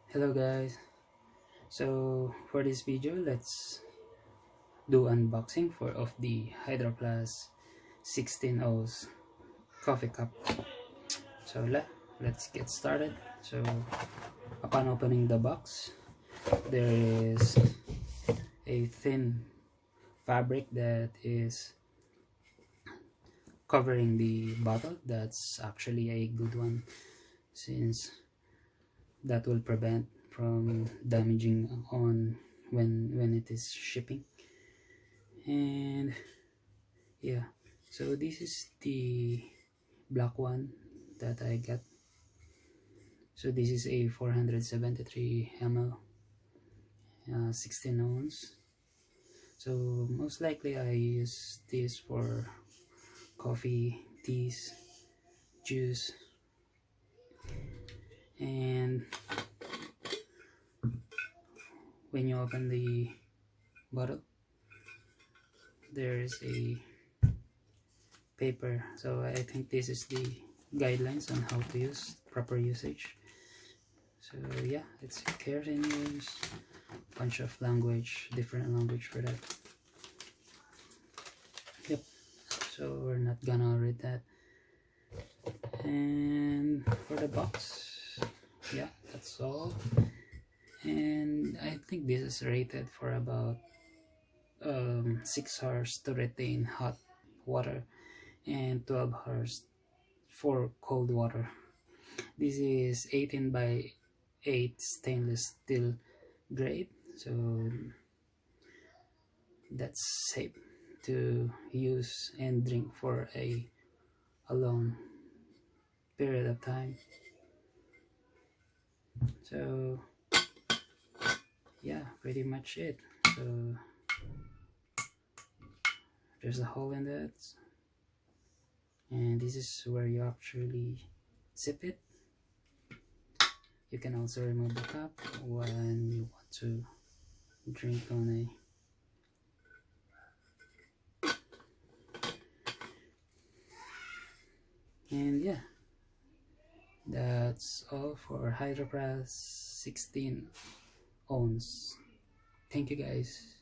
Hello guys, so for this video let's do unboxing of the Hydro Flask 16 oz coffee cup. So let's get started. So upon opening the box, there is a thin fabric that is covering the bottle. That's actually a good one, since that will prevent from damaging on when it is shipping. And yeah, so this is the black one that I got. So this is a 473 ml 16 ounce. So most likely I use this for coffee, teas, juice. And when you open the bottle, there is a paper. So I think this is the guidelines on how to use proper usage. So yeah, it's cares and use, bunch of different language for that. Yep, so we're not gonna read that. And for the box, yeah, that's all. And I think this is rated for about 6 hours to retain hot water and 12 hours for cold water. This is 18 by 8 stainless steel grade, so that's safe to use and drink for a long period of time. So yeah, pretty much it. So there's a hole in that, and this is where you actually sip it. You can also remove the cap when you want to drink on and yeah, that's all for Hydro Flask 16 ounce. Thank you guys.